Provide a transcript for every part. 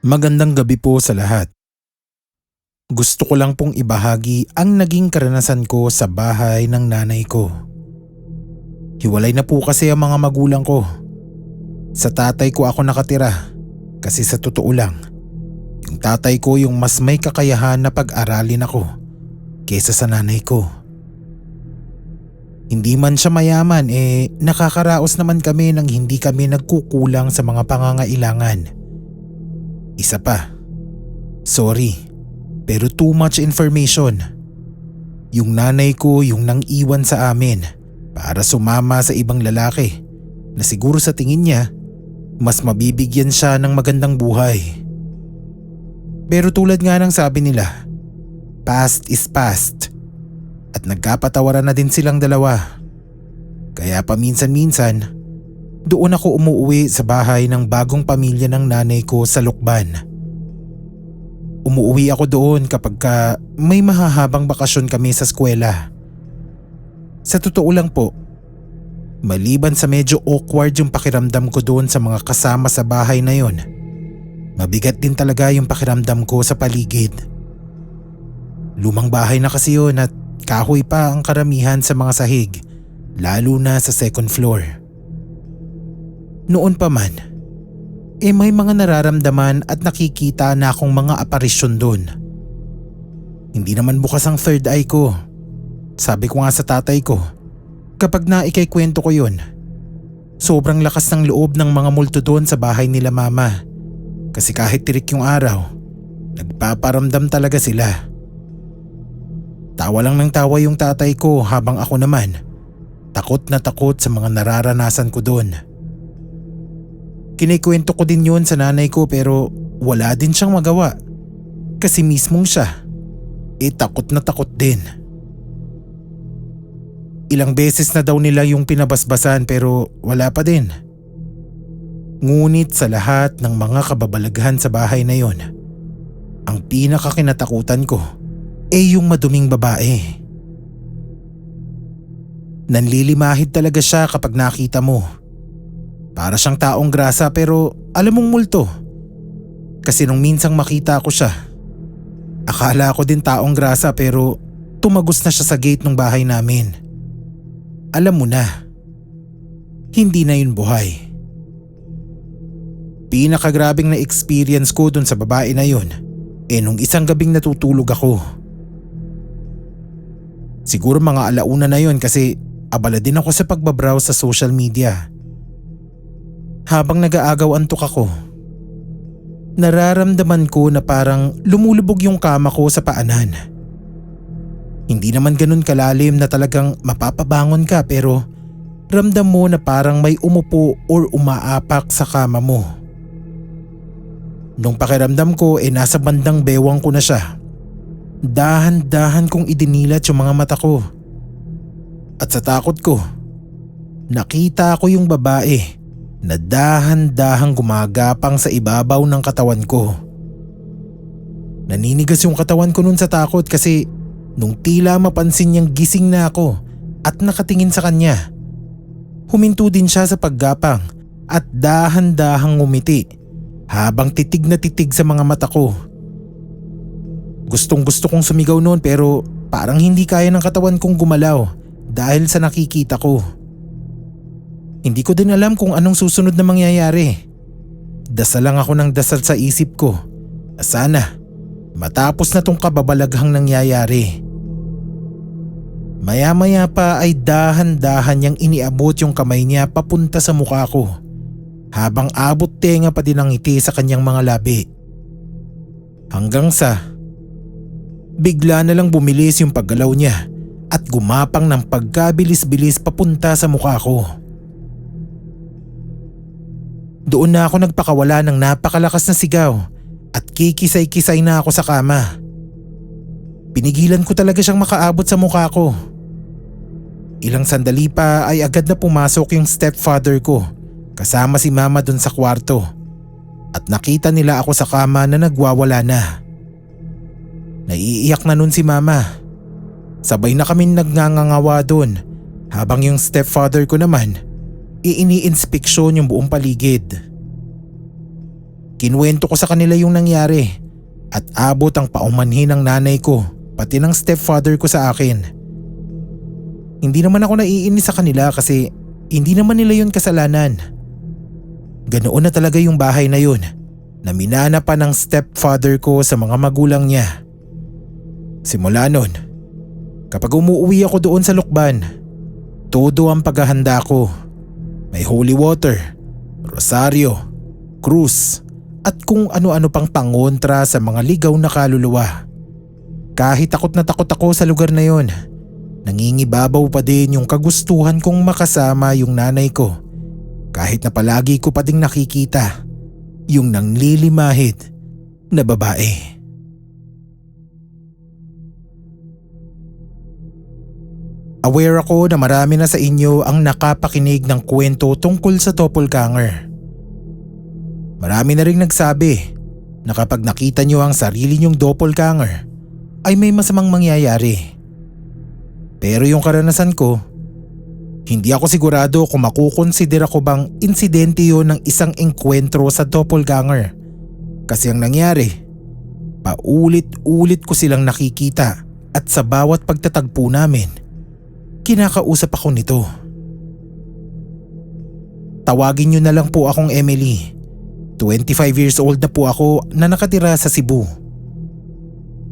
Magandang gabi po sa lahat. Gusto ko lang pong ibahagi ang naging karanasan ko sa bahay ng nanay ko. Hiwalay na po kasi ang mga magulang ko. Sa tatay ko ako nakatira kasi sa totoo lang, yung tatay ko yung mas may kakayahan na pag-aralin ako kesa sa nanay ko. Hindi man siya mayaman nakakaraos naman kami nang hindi kami nagkukulang sa mga pangangailangan. Isa pa, sorry, pero too much information. Yung nanay ko yung nang iwan sa amin para sumama sa ibang lalaki na siguro sa tingin niya mas mabibigyan siya ng magandang buhay. Pero tulad nga ng sabi nila, past is past at nagkapatawaran na din silang dalawa. Kaya paminsan-minsan, doon ako umuwi sa bahay ng bagong pamilya ng nanay ko sa Lukban. Umuwi ako doon kapag may mahahabang bakasyon kami sa eskwela. Sa totoo lang po, maliban sa medyo awkward yung pakiramdam ko doon sa mga kasama sa bahay na yon, mabigat din talaga yung pakiramdam ko sa paligid. Lumang bahay na kasi yun at kahoy pa ang karamihan sa mga sahig, lalo na sa second floor. Noon pa man, may mga nararamdaman at nakikita na akong mga aparisyon doon. Hindi naman bukas ang third eye ko. Sabi ko nga sa tatay ko, kapag naikaikwento ko yun, sobrang lakas ng loob ng mga multo doon sa bahay nila mama. Kasi kahit tirik yung araw, nagpaparamdam talaga sila. Tawa lang ng tawa yung tatay ko habang ako naman, takot na takot sa mga nararanasan ko doon. Kinikwento ko din yun sa nanay ko pero wala din siyang magawa kasi mismong siya takot na takot din. Ilang beses na daw nila yung pinabasbasan pero wala pa din. Ngunit sa lahat ng mga kababalaghan sa bahay na yon, ang pinakakinatakutan ko yung maduming babae. Nanlilimahid talaga siya kapag nakita mo. Para siyang taong grasa pero alam mong multo. Kasi nung minsang makita ko siya, akala ko din taong grasa pero tumagos na siya sa gate ng bahay namin. Alam mo na, hindi na yun buhay. Pinakagrabing na experience ko dun sa babae na yun, nung isang gabing natutulog ako. Siguro mga alauna na yun kasi abala din ako sa pagbabrowse sa social media. Habang nag-aagaw antok ako, nararamdaman ko na parang lumulubog yung kama ko sa paanan. Hindi naman ganun kalalim na talagang mapapabangon ka pero ramdam mo na parang may umupo or umaapak sa kama mo. Nung pakiramdam ko nasa bandang bewang ko na siya, dahan-dahan kong idinilat yung mga mata ko. At sa takot ko, nakita ko yung babae na dahan-dahang gumagapang sa ibabaw ng katawan ko. Naninigas yung katawan ko nun sa takot kasi nung tila mapansin niyang gising na ako at nakatingin sa kanya, huminto din siya sa paggapang at dahan-dahang ngumiti habang titig na titig sa mga mata ko. Gustong-gusto kong sumigaw noon pero parang hindi kaya ng katawan kong gumalaw dahil sa nakikita ko. Hindi ko din alam kung anong susunod na mangyayari. Dasal lang ako ng dasal sa isip ko na sana matapos na tong kababalaghang nangyayari. Maya-maya pa ay dahan-dahan niyang iniabot yung kamay niya papunta sa mukha ko habang abot tenga pa din ang ngiti sa kanyang mga labi. Hanggang sa bigla na lang bumilis yung paggalaw niya at gumapang ng pagkabilis-bilis papunta sa mukha ko. Doon na ako nagpakawala ng napakalakas na sigaw at kikisay-kisay na ako sa kama. Pinigilan ko talaga siyang makaabot sa mukha ko. Ilang sandali pa ay agad na pumasok yung stepfather ko kasama si mama dun sa kwarto at nakita nila ako sa kama na nagwawala na. Naiiyak na nun si mama. Sabay na kaming nagngangangawa doon habang yung stepfather ko naman ini-inspeksyon yung buong paligid. Kinuwento ko sa kanila yung nangyari at abot ang paumanhin ng nanay ko pati ng stepfather ko sa akin. Hindi naman ako naiinis sa kanila kasi hindi naman nila yun kasalanan. Ganoon na talaga yung bahay na yun na minana pa ng stepfather ko sa mga magulang niya. Simula nun, kapag umuwi ako doon sa Lukban, todo ang paghahanda ko. May holy water, rosaryo, krus, at kung ano-ano pang pangontra sa mga ligaw na kaluluwa. Kahit takot na takot ako sa lugar na yon, nangingibabaw pa din yung kagustuhan kong makasama yung nanay ko kahit na palagi ko pa ding nakikita yung nanglilimahid na babae. Aware ako na marami na sa inyo ang nakapakinig ng kwento tungkol sa doppelganger. Marami na rin nagsabi na kapag nakita nyo ang sarili nyong doppelganger ay may masamang mangyayari. Pero yung karanasan ko, hindi ako sigurado kung makukonsidera ko bang insidente yun ng isang engkwentro sa doppelganger. Kasi ang nangyari, paulit-ulit ko silang nakikita at sa bawat pagtatagpo namin, kinakausap ako nito. Tawagin nyo na lang po akong Emily. 25 years old na po ako na nakatira sa Cebu.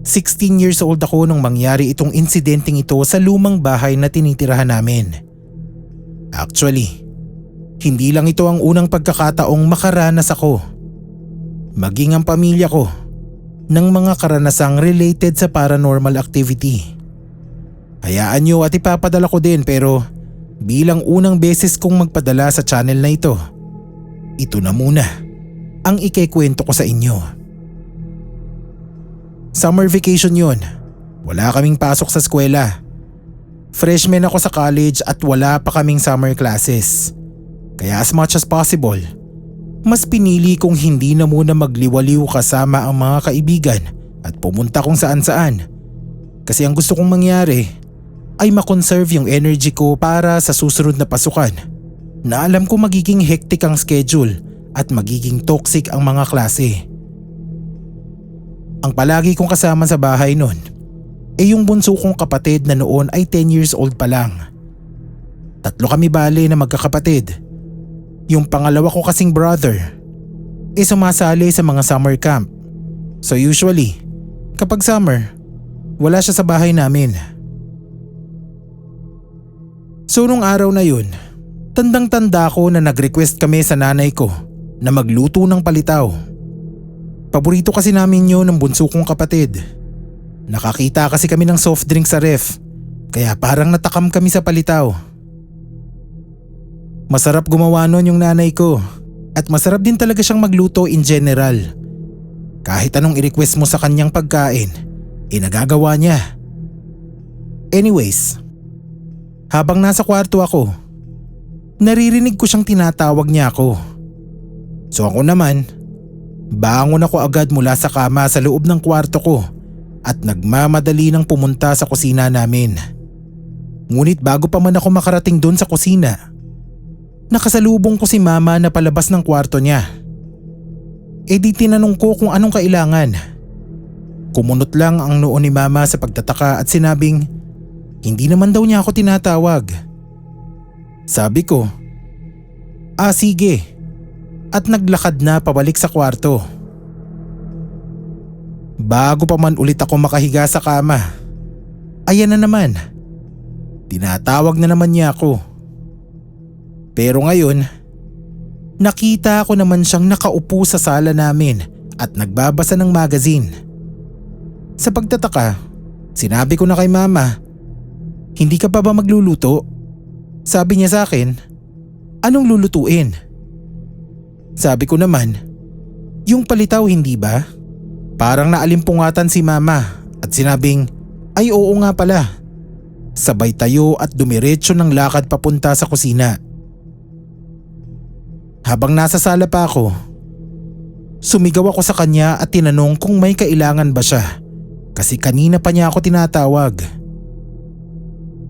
16 years old ako nung mangyari itong insidenteng ito sa lumang bahay na tinitirahan namin. Actually, hindi lang ito ang unang pagkakataong makaranas ako. Maging ang pamilya ko ng mga karanasang related sa paranormal activity. Hayaan nyo at ipapadala ko din pero bilang unang beses kong magpadala sa channel na ito na muna ang ikikwento ko sa inyo. Summer vacation yun. Wala kaming pasok sa eskwela. Freshman ako sa college at wala pa kaming summer classes. Kaya as much as possible, mas pinili kong hindi na muna magliwaliw kasama ang mga kaibigan at pumunta kung saan saan. Kasi ang gusto kong mangyari ay makonserve yung energy ko para sa susunod na pasukan na alam ko magiging hectic ang schedule at magiging toxic ang mga klase. Ang palagi kong kasama sa bahay nun ay yung bunso kong kapatid na noon ay 10 years old pa lang. 3 kami bale na magkakapatid. Yung pangalawa ko kasing brother ay sumasali sa mga summer camp. So usually, kapag summer, wala siya sa bahay namin. So nung araw na yun, tandang-tanda ko na nag-request kami sa nanay ko na magluto ng palitaw. Paborito kasi namin yun ng bunso kong kapatid. Nakakita kasi kami ng soft drink sa ref, kaya parang natakam kami sa palitaw. Masarap gumawa nun yung nanay ko at masarap din talaga siyang magluto in general. Kahit anong i-request mo sa kanyang pagkain, nagagawa niya. Anyways, habang nasa kwarto ako, naririnig ko siyang tinatawag niya ako. So ako naman, bangon ako agad mula sa kama sa loob ng kwarto ko at nagmamadali nang pumunta sa kusina namin. Ngunit bago pa man ako makarating doon sa kusina, nakasalubong ko si mama na palabas ng kwarto niya. Di tinanong ko kung anong kailangan. Kumunot lang ang noo ni mama sa pagtataka at sinabing hindi naman daw niya ako tinatawag. Sabi ko, sige. At naglakad na pabalik sa kwarto. Bago pa man ulit ako makahiga sa kama, ayan na naman. Tinatawag na naman niya ako. Pero ngayon, nakita ko naman siyang nakaupo sa sala namin at nagbabasa ng magazine. Sa pagtataka, sinabi ko na kay mama, "Hindi ka pa ba magluluto?" Sabi niya sa akin, "Anong lulutuin?" Sabi ko naman, "Yung palitaw hindi ba?" Parang naalimpungatan si mama at sinabing, "Ay oo nga pala." Sabay tayo at dumiretso ng lakad papunta sa kusina. Habang nasa sala pa ako, sumigaw ako sa kanya at tinanong kung may kailangan ba siya kasi kanina pa niya ako tinatawag.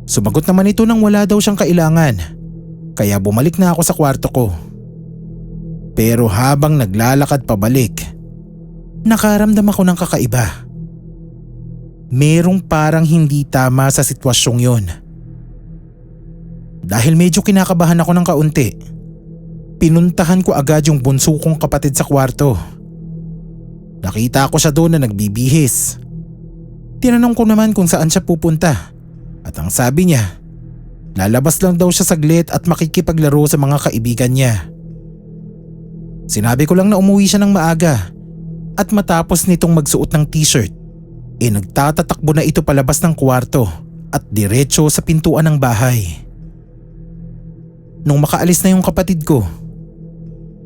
Sumagot naman ito nang wala daw siyang kailangan, kaya bumalik na ako sa kwarto ko. Pero habang naglalakad pabalik, nakaramdam ako ng kakaiba. Merong parang hindi tama sa sitwasyong yon. Dahil medyo kinakabahan ako ng kaunti, pinuntahan ko agad yung bunso kong kapatid sa kwarto. Nakita ko siya doon na nagbibihis. Tinanong ko naman kung saan siya pupunta at ang sabi niya, lalabas lang daw siya saglit at makikipaglaro sa mga kaibigan niya. Sinabi ko lang na umuwi siya ng maaga at matapos nitong magsuot ng t-shirt, nagtatatakbo na ito palabas ng kwarto at diretso sa pintuan ng bahay. Nung makaalis na yung kapatid ko,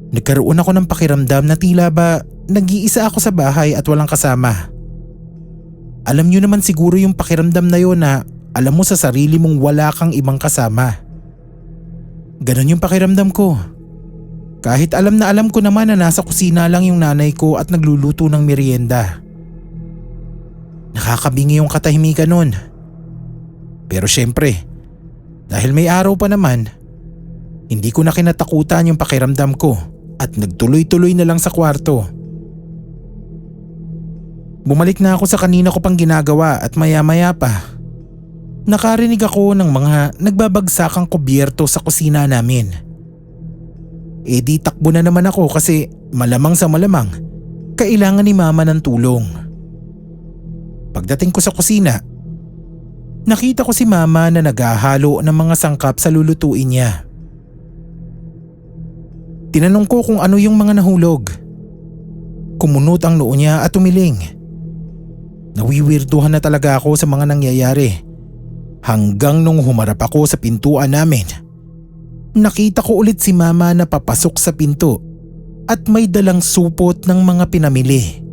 nagkaroon ako ng pakiramdam na tila ba nag-iisa ako sa bahay at walang kasama. Alam niyo naman siguro yung pakiramdam na yun na alam mo sa sarili mong wala kang ibang kasama. Ganon yung pakiramdam ko. Kahit alam na alam ko naman na nasa kusina lang yung nanay ko at nagluluto ng merienda. Nakakabingi yung katahimikan nun. Pero syempre, dahil may araw pa naman, hindi ko na kinatakutan yung pakiramdam ko at nagtuloy-tuloy na lang sa kwarto. Bumalik na ako sa kanina ko pang ginagawa at maya-maya pa, nakarinig ako ng mga nagbabagsakang kubyerto sa kusina namin. Di takbo na naman ako kasi malamang sa malamang, kailangan ni mama ng tulong. Pagdating ko sa kusina, nakita ko si mama na naghahalo ng mga sangkap sa lulutuin niya. Tinanong ko kung ano yung mga nahulog. Kumunot ang noo niya at umiling. Nawiwirduhan na talaga ako sa mga nangyayari. Hanggang nung humarap ako sa pintuan namin, nakita ko ulit si mama na papasok sa pinto at may dalang supot ng mga pinamili.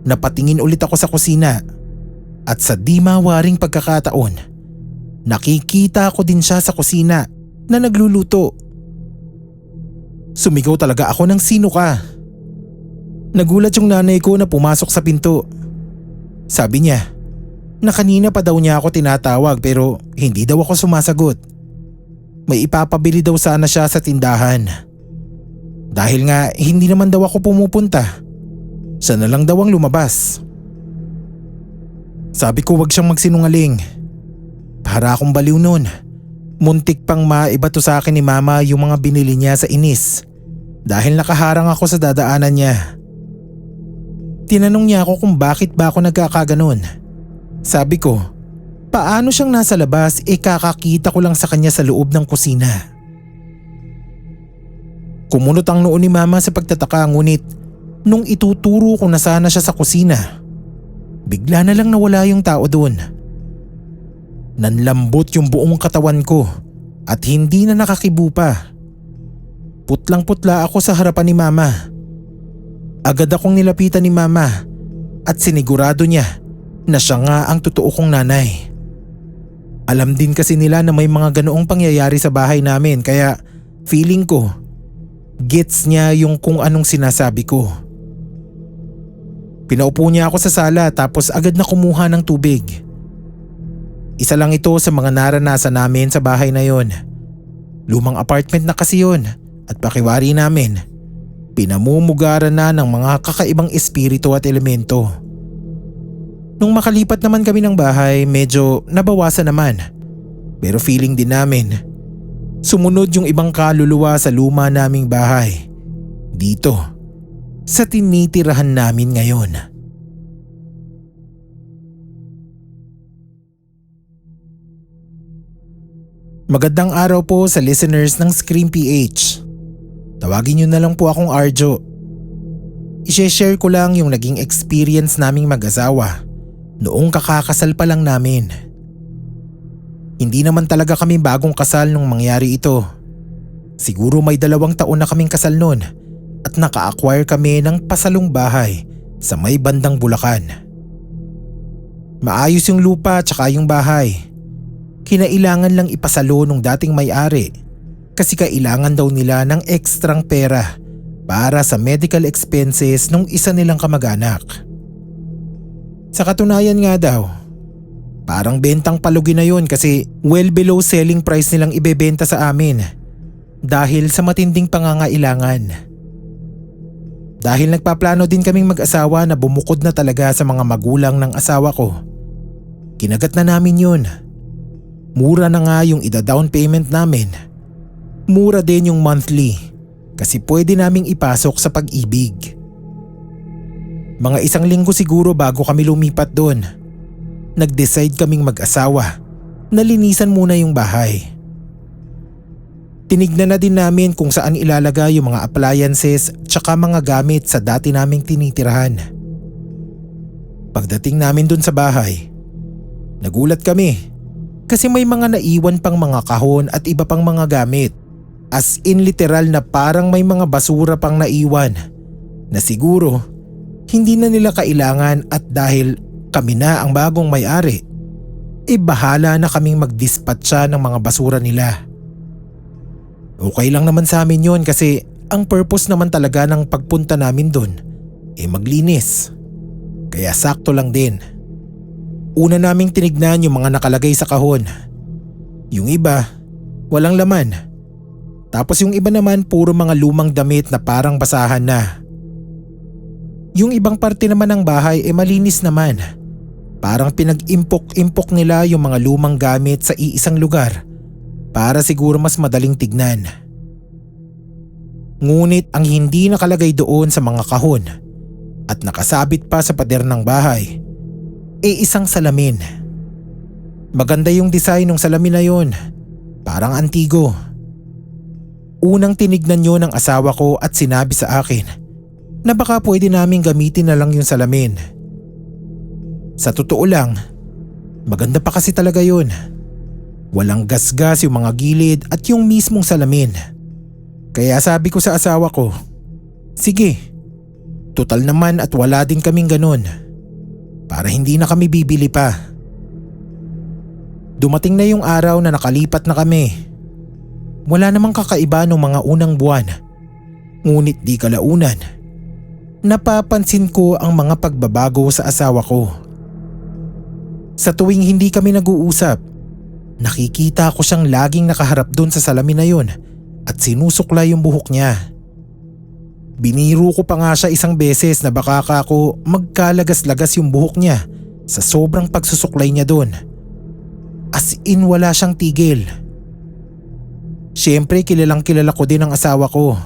Napatingin ulit ako sa kusina at sa di mawaring pagkakataon, nakikita ko din siya sa kusina na nagluluto. Sumigaw talaga ako ng sino ka. Nagulat yung nanay ko na pumasok sa pinto. Sabi niya na kanina pa daw niya ako tinatawag pero hindi daw ako sumasagot. May ipapabili daw sana siya sa tindahan. Dahil nga hindi naman daw ako pumupunta, siya na lang daw ang lumabas. Sabi ko wag siyang magsinungaling. Para akong baliw nun. Muntik pang maibato sa akin ni mama yung mga binili niya sa inis dahil nakaharang ako sa dadaanan niya. Tinanong niya ako kung bakit ba ako nagkakaganon. Sabi ko, paano siyang nasa labas kakakita ko lang sa kanya sa loob ng kusina. Kumunot ang noo ni mama sa pagtataka ngunit nung ituturo ko na sana siya sa kusina, bigla na lang nawala yung tao doon. Nanlambot yung buong katawan ko at hindi na nakakibo pa. Putlang-putla ako sa harapan ni mama. Agad akong nilapitan ni mama at sinigurado niya na siya nga ang totoo kong nanay. Alam din kasi nila na may mga ganoong pangyayari sa bahay namin kaya feeling ko gets niya yung kung anong sinasabi ko. Pinaupo niya ako sa sala tapos agad na kumuha ng tubig. Isa lang ito sa mga naranasan namin sa bahay na yon. Lumang apartment na kasi yon at pakiwari namin, pinamumugaran na ng mga kakaibang espiritu at elemento. Nung makalipat naman kami ng bahay, medyo nabawasan naman. Pero feeling din namin, sumunod yung ibang kaluluwa sa luma naming bahay. Dito, sa tinitirahan namin ngayon. Magandang araw po sa listeners ng Scream PH. Tawagin niyo na lang po akong Arjo. I-share ko lang yung naging experience naming mag-asawa noong kakakasal pa lang namin. Hindi naman talaga kami bagong kasal nung mangyari ito. Siguro may 2 taon na kaming kasal noon at naka-acquire kami ng pasalong bahay sa may bandang Bulacan. Maayos yung lupa at saka yung bahay. Kinailangan lang ipasalo nung dating may-ari kasi kailangan daw nila ng ekstrang pera para sa medical expenses nung isa nilang kamag-anak. Sa katunayan nga daw, parang bentang palugi na yun kasi well below selling price nilang ibebenta sa amin dahil sa matinding pangangailangan. Dahil nagpaplano din kaming mag-asawa na bumukod na talaga sa mga magulang ng asawa ko, kinagat na namin yun. Mura na nga yung ida-down payment namin. Mura din yung monthly kasi pwede naming ipasok sa Pag-ibig. Mga 1 linggo siguro bago kami lumipat doon, nag-decide kaming mag-asawa na linisan muna yung bahay. Tinignan na din namin kung saan ilalagay yung mga appliances tsaka mga gamit sa dati naming tinitirahan. Pagdating namin dun sa bahay, nagulat kami kasi may mga naiwan pang mga kahon at iba pang mga gamit. As in literal na parang may mga basura pang naiwan na siguro hindi na nila kailangan at dahil kami na ang bagong may-ari, bahala na kaming mag-dispatcha ng mga basura nila. Okay lang naman sa amin yun kasi ang purpose naman talaga ng pagpunta namin doon maglinis. Kaya sakto lang din. Una naming tinignan yung mga nakalagay sa kahon. Yung iba, walang laman. Tapos yung iba naman puro mga lumang damit na parang basahan na. Yung ibang parte naman ng bahay malinis naman. Parang pinag-impok-impok nila yung mga lumang gamit sa iisang lugar para siguro mas madaling tignan. Ngunit ang hindi nakalagay doon sa mga kahon at nakasabit pa sa pader ng bahay isang salamin. Maganda yung design ng salamin na yun, parang antigo. Unang tinignan yun ng asawa ko at sinabi sa akin na baka pwede naming gamitin na lang yung salamin. Sa totoo lang, maganda pa kasi talaga yun. Walang gasgas yung mga gilid at yung mismong salamin. Kaya sabi ko sa asawa ko, sige, total naman at wala din kaming ganun. Para hindi na kami bibili pa. Dumating na yung araw na nakalipat na kami. Wala namang kakaiba nung mga unang buwan. Ngunit di kalaunan, napapansin ko ang mga pagbabago sa asawa ko. Sa tuwing hindi kami nag-uusap, nakikita ko siyang laging nakaharap doon sa salamin na yun at sinusuklay yung buhok niya. Biniro ko pa nga siya isang beses na baka ako magkalagas-lagas yung buhok niya sa sobrang pagsusuklay niya doon. As in wala siyang tigil. Siyempre kilalang kilala ko din ang asawa ko.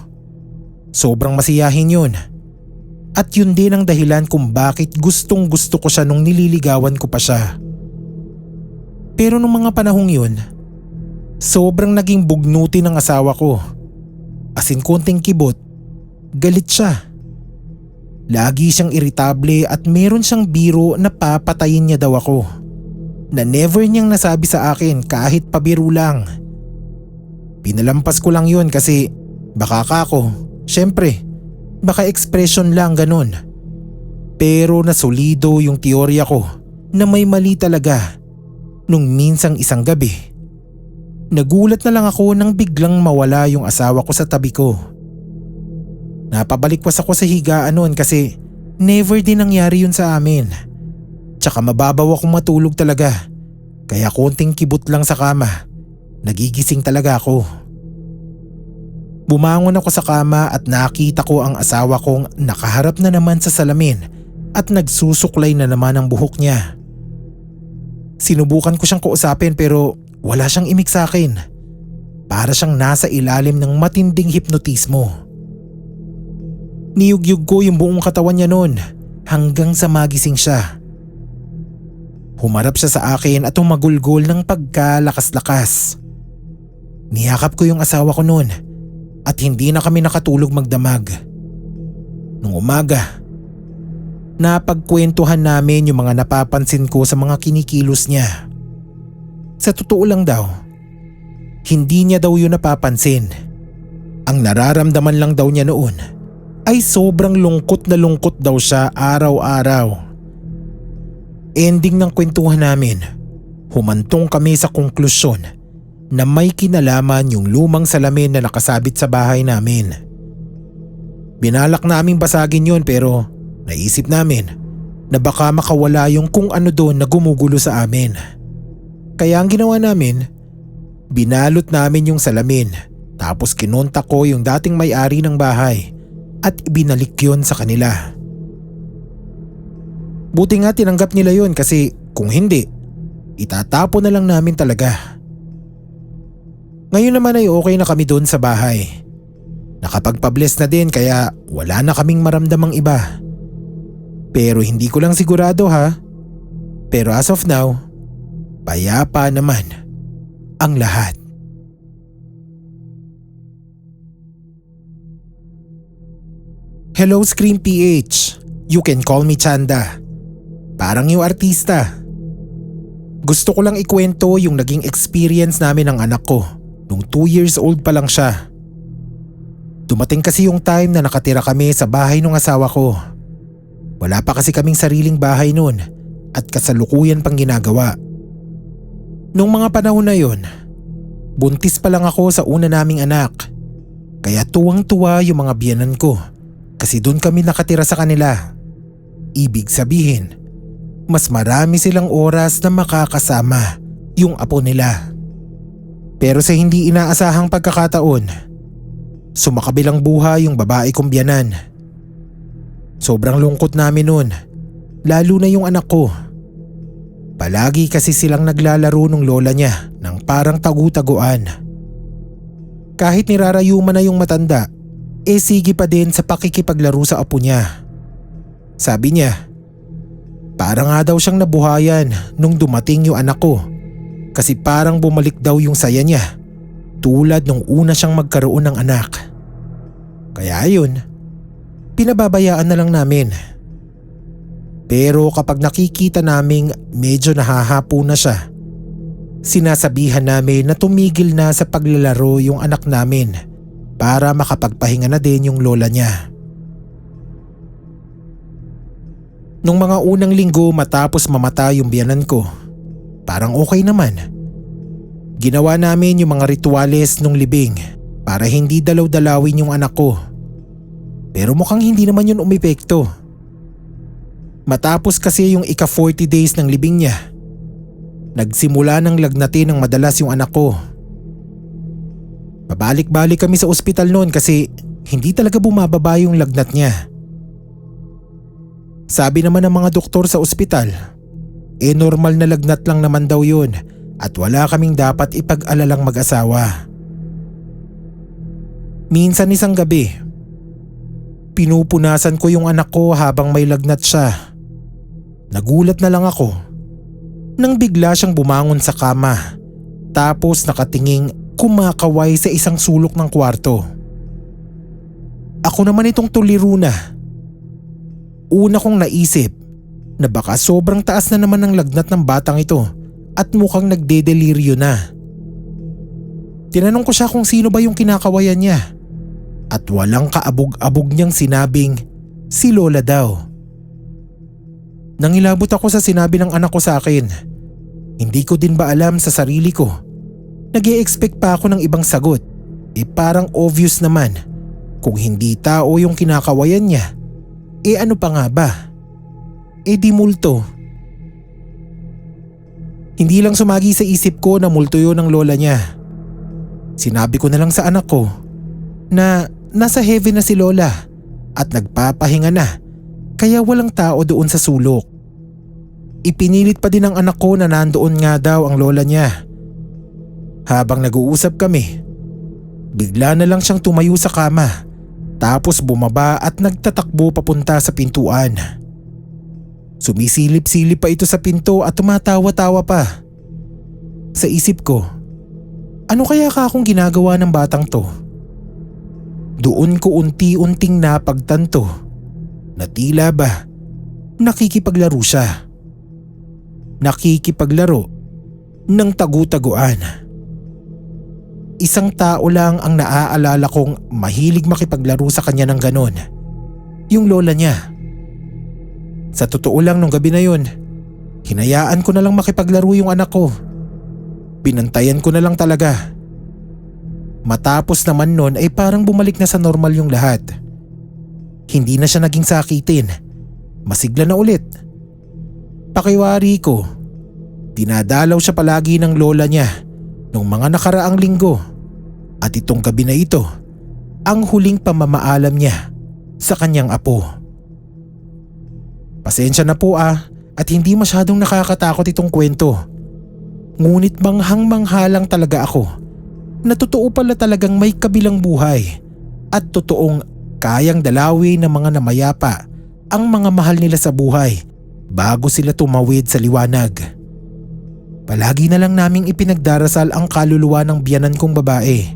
Sobrang masiyahin yun. At yun din ang dahilan kung bakit gustong gusto ko siya nung nililigawan ko pa siya. Pero nung mga panahong yun, sobrang naging bugnuti ng asawa ko. As in konting kibot, galit siya. Lagi siyang iritable at meron siyang biro na papatayin niya daw ako. Na never niyang nasabi sa akin kahit pabiro lang. Pinalampas ko lang yun kasi baka ako, syempre, baka expression lang ganun. Pero nasolido yung teorya ko na may mali talaga. Nung minsang isang gabi, nagulat na lang ako nang biglang mawala yung asawa ko sa tabi ko. Napabalikwas ako sa higaan noon kasi never din nangyari yun sa amin. Tsaka mababaw akong matulog talaga. Kaya konting kibot lang sa kama, nagigising talaga ako. Bumangon ako sa kama at nakita ko ang asawa kong nakaharap na naman sa salamin at nagsusuklay na naman ang buhok niya. Sinubukan ko siyang kausapin pero wala siyang imik sa akin. Para siyang nasa ilalim ng matinding hipnotismo. Niyugyug ko yung buong katawan niya noon hanggang sa magising siya. Humarap siya sa akin at humagulgol ng pagkalakas-lakas. Niyakap ko yung asawa ko noon at hindi na kami nakatulog magdamag. Nung umaga, napagkwentuhan namin yung mga napapansin ko sa mga kinikilos niya. Sa totoo lang daw, hindi niya daw yun napapansin. Ang nararamdaman lang daw niya noon ay sobrang lungkot na lungkot daw siya araw-araw. Ending ng kwentuhan namin, humantong kami sa konklusyon na may kinalaman yung lumang salamin na nakasabit sa bahay namin. Binalak naming basagin yun pero naisip namin na baka makawala yung kung ano doon na gumugulo sa amin. Kaya ang ginawa namin, binalot namin yung salamin tapos kinontak ko yung dating may-ari ng bahay at ibinalik yun sa kanila. Buti nga tinanggap nila yun kasi kung hindi, itatapon na lang namin talaga. Ngayon naman ay okay na kami doon sa bahay. Nakapagpa-bless na din kaya wala na kaming maramdamang iba. Pero hindi ko lang sigurado ha. Pero as of now, payapa naman ang lahat. Hello Scream PH, you can call me Chanda. Parang yung artista. Gusto ko lang ikwento yung naging experience namin ng anak ko nung 2 years old pa lang siya. Dumating kasi yung time na nakatira kami sa bahay ng asawa ko. Wala pa kasi kaming sariling bahay noon at kasalukuyan pang ginagawa. Nung mga panahon na yon, buntis pa lang ako sa una naming anak. Kaya tuwang-tuwa yung mga biyenan ko kasi doon kami nakatira sa kanila. Ibig sabihin, mas marami silang oras na makakasama yung apo nila. Pero sa hindi inaasahang pagkakataon, sumakabilang buhay yung babae kong biyanan. Sobrang lungkot namin noon, lalo na yung anak ko. Palagi kasi silang naglalaro nung lola niya ng parang tagu-taguan. Kahit nirarayuman na yung matanda, sige pa din sa pakikipaglaro sa apo niya. Sabi niya, parang nga daw siyang nabuhayan nung dumating yung anak ko kasi parang bumalik daw yung saya niya tulad nung una siyang magkaroon ng anak. Kaya ayun, pinababayaan na lang namin. Pero kapag nakikita naming medyo nahahapo na siya, sinasabihan namin na tumigil na sa paglalaro yung anak namin para makapagpahinga na din yung lola niya. Nung mga unang linggo matapos mamatay yung biyanan ko, parang okay naman. Ginawa namin yung mga rituales nung libing para hindi dalaw-dalawin yung anak ko. Pero mukhang hindi naman yun umepekto. Matapos kasi yung ika-40 days ng libing niya, nagsimula ng lagnatin ng madalas yung anak ko. Pabalik-balik kami sa ospital noon kasi hindi talaga bumababa yung lagnat niya. Sabi naman ng mga doktor sa ospital, normal na lagnat lang naman daw yun at wala kaming dapat ipag-alalang mag-asawa. Minsan isang gabi, pinupunasan ko yung anak ko habang may lagnat siya. Nagulat na lang ako nang bigla siyang bumangon sa kama tapos nakatinging kumakaway sa isang sulok ng kwarto. Ako naman itong tuliro na. Una kong naisip na baka sobrang taas na naman ang lagnat ng batang ito at mukhang nagdedeliryo na. Tinanong ko siya kung sino ba yung kinakawayan niya at walang kaabog-abog niyang sinabing si Lola daw. Nangilabot ako sa sinabi ng anak ko sa akin. Hindi ko din ba alam sa sarili ko. Nag-e-expect pa ako ng ibang sagot. Parang obvious naman. Kung hindi tao yung kinakawayan niya, ano pa nga ba? Di multo. Hindi lang sumagi sa isip ko na multo yun ng lola niya. Sinabi ko na lang sa anak ko na nasa heaven na si lola at nagpapahinga na kaya walang tao doon sa sulok. Ipinilit pa din ng anak ko na nandoon nga daw ang lola niya. Habang nag-uusap kami, bigla na lang siyang tumayo sa kama tapos bumaba at nagtatakbo papunta sa pintuan. Sumisilip-silip pa ito sa pinto at tumatawa-tawa pa. Sa isip ko, ano kaya akong ginagawa ng batang to? Doon ko unti-unting napagtanto na tila ba nakikipaglaro siya. Nakikipaglaro ng tagu-taguan. Isang tao lang ang naaalala kong mahilig makipaglaro sa kanya ng ganon. Yung lola niya. Sa totoo lang nung gabi na yun, hinayaan ko na lang makipaglaro yung anak ko. Binantayan ko na lang talaga. Matapos naman nun ay parang bumalik na sa normal yung lahat. Hindi na siya naging sakitin. Masigla na ulit pakiwari ko, dinadalaw siya palagi ng lola niya noong mga nakaraang linggo at itong gabi na ito ang huling pamamaalam niya sa kanyang apo. Pasensya na po at hindi masyadong nakakatakot itong kwento. Ngunit manghang-mangha lang talaga ako na totoo pala talagang may kabilang buhay at totoong kayang dalawin ng mga namayapa ang mga mahal nila sa buhay bago sila tumawid sa liwanag. Palagi na lang naming ipinagdarasal ang kaluluwa ng biyanan kong babae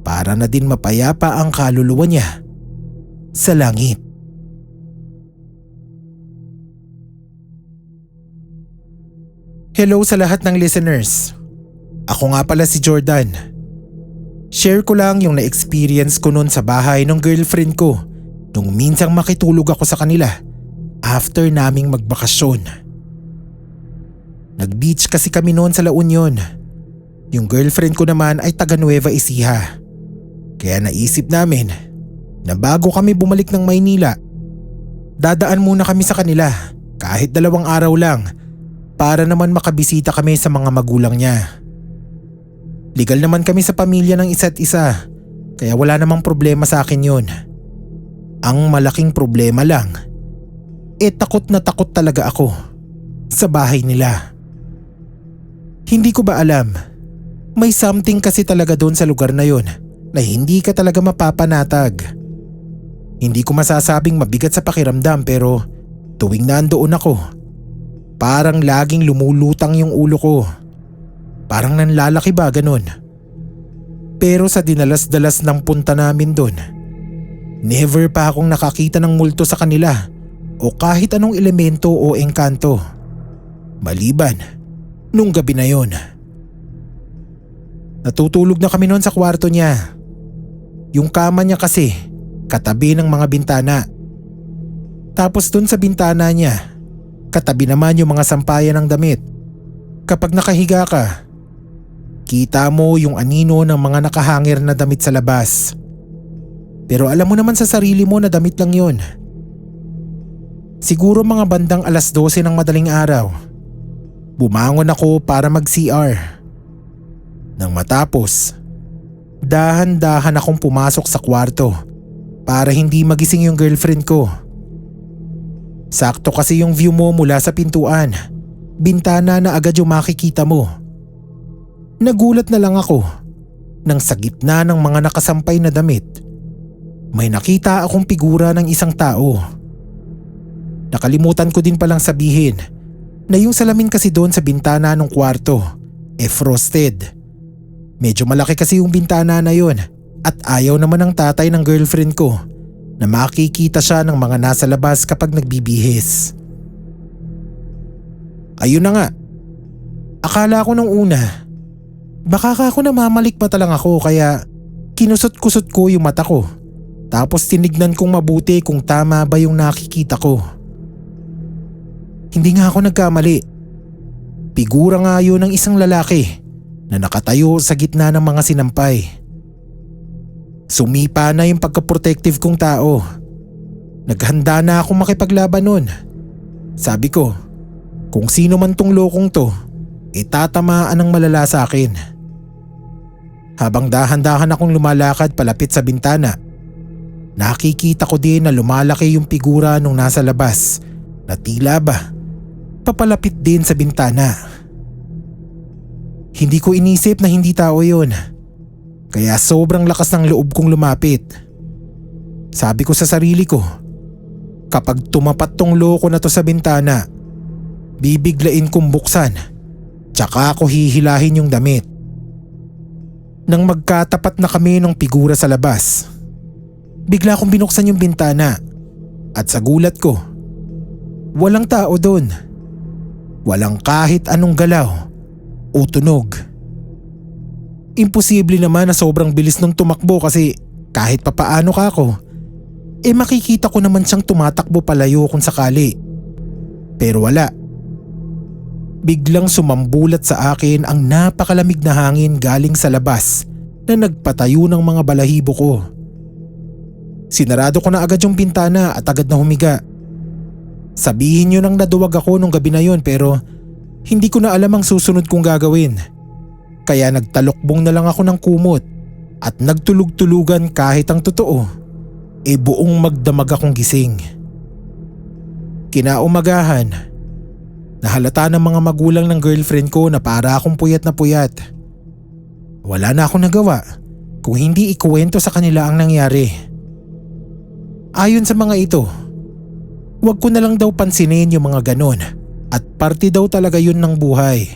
para na din mapayapa ang kaluluwa niya sa langit. Hello sa lahat ng listeners. Ako nga pala si Jordan. Share ko lang yung na-experience ko noon sa bahay ng girlfriend ko nung minsang makitulog ako sa kanila after naming magbakasyon. Nag-beach kasi kami noon sa La Union. Yung girlfriend ko naman ay taga Nueva Ecija. Kaya naisip namin na bago kami bumalik ng Maynila, dadaan muna kami sa kanila kahit 2 araw lang para naman makabisita kami sa mga magulang niya. Legal naman kami sa pamilya ng isa't isa kaya wala namang problema sa akin yun. Ang malaking problema lang, takot na takot talaga ako sa bahay nila. Hindi ko ba alam, may something kasi talaga doon sa lugar na yun na hindi ka talaga mapapanatag. Hindi ko masasabing mabigat sa pakiramdam pero tuwing nandoon ako, parang laging lumulutang yung ulo ko. Parang nanlalaki ba ganun? Pero sa dinalas-dalas ng punta namin doon, never pa akong nakakita ng multo sa kanila o kahit anong elemento o engkanto. Maliban nung gabi na yon. Natutulog na kami noon sa kwarto niya. Yung kama niya kasi katabi ng mga bintana. Tapos dun sa bintana niya, katabi naman yung mga sampayan ng damit. Kapag nakahiga ka, kita mo yung anino ng mga nakahangir na damit sa labas. Pero alam mo naman sa sarili mo na damit lang yun. Siguro mga bandang 12:00 ng madaling araw, bumangon ako para mag-CR. Nang matapos, dahan-dahan akong pumasok sa kwarto para hindi magising yung girlfriend ko. Sakto kasi yung view mo mula sa pintuan, bintana na agad yung makikita mo. Nagulat na lang ako nang sa gitna ng mga nakasampay na damit, may nakita akong figura ng isang tao. Nakalimutan ko din palang sabihin na yung salamin kasi doon sa bintana ng kwarto frosted. Medyo malaki kasi yung bintana na yun at ayaw naman ng tatay ng girlfriend ko na makikita siya ng mga nasa labas kapag nagbibihis. Ayun na nga. Akala ko nung una, baka ako namamalikmata lang ako kaya kinusot-kusot ko yung mata ko. Tapos tinignan kong mabuti kung tama ba yung nakikita ko. Hindi nga ako nagkamali. Figura nga yun ng isang lalaki na nakatayo sa gitna ng mga sinampay. Sumipa na yung pagka-protective kong tao. Naghanda na akong makipaglaban nun. Sabi ko, kung sino man tong lokong to, tatamaan ng malala sa akin. Habang dahan-dahan akong lumalakad palapit sa bintana, nakikita ko din na lumalaki yung figura nung nasa labas na tila ba papalapit din sa bintana. Hindi ko inisip na hindi tao yun, kaya sobrang lakas ng loob kong lumapit. Sabi ko sa sarili ko, kapag tumapat tong loko na to sa bintana, bibiglain kong buksan, tsaka ako hihilahin yung damit. Nang magkatapat na kami ng figura sa labas, bigla kong binuksan yung bintana at sa gulat ko, walang tao doon. Walang kahit anong galaw o tunog. Imposible naman na sobrang bilis nung tumakbo kasi kahit papaano ka ako, makikita ko naman siyang tumatakbo palayo kung sakali. Pero wala. Biglang sumambulat sa akin ang napakalamig na hangin galing sa labas na nagpatayo ng mga balahibo ko. Sinarado ko na agad yung bintana at agad na humiga. Sabihin nyo nang naduwag ako nung gabi na yon pero hindi ko na alam ang susunod kong gagawin. Kaya nagtalokbong na lang ako ng kumot at nagtulog-tulugan kahit ang totoo, buong magdamag akong gising. Kinaumagahan, nahalata ng mga magulang ng girlfriend ko na para akong puyat na puyat. Wala na akong nagawa kung hindi ikuwento sa kanila ang nangyari. Ayon sa mga ito, wag ko na lang daw pansinin yung mga ganon at parte daw talaga yun ng buhay.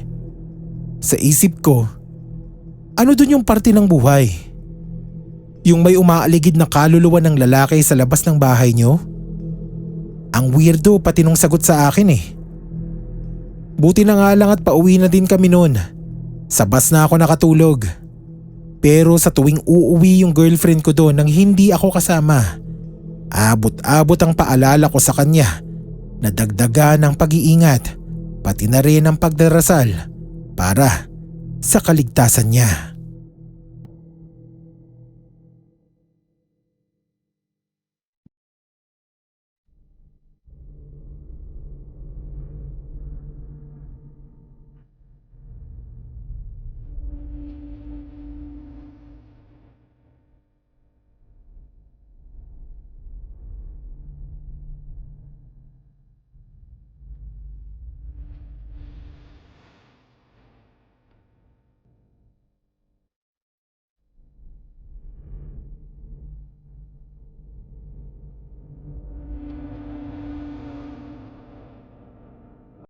Sa isip ko, ano dun yung parte ng buhay? Yung may umaaligid na kaluluwa ng lalaki sa labas ng bahay nyo? Ang weirdo pati nung sagot sa akin eh. Buti na nga lang at pauwi na din kami noon. Sa bus na ako nakatulog. Pero sa tuwing uuwi yung girlfriend ko doon nang hindi ako kasama, abot-abot ang paalala ko sa kanya na dagdagan ng pag-iingat pati na rin ang pagdarasal para sa kaligtasan niya.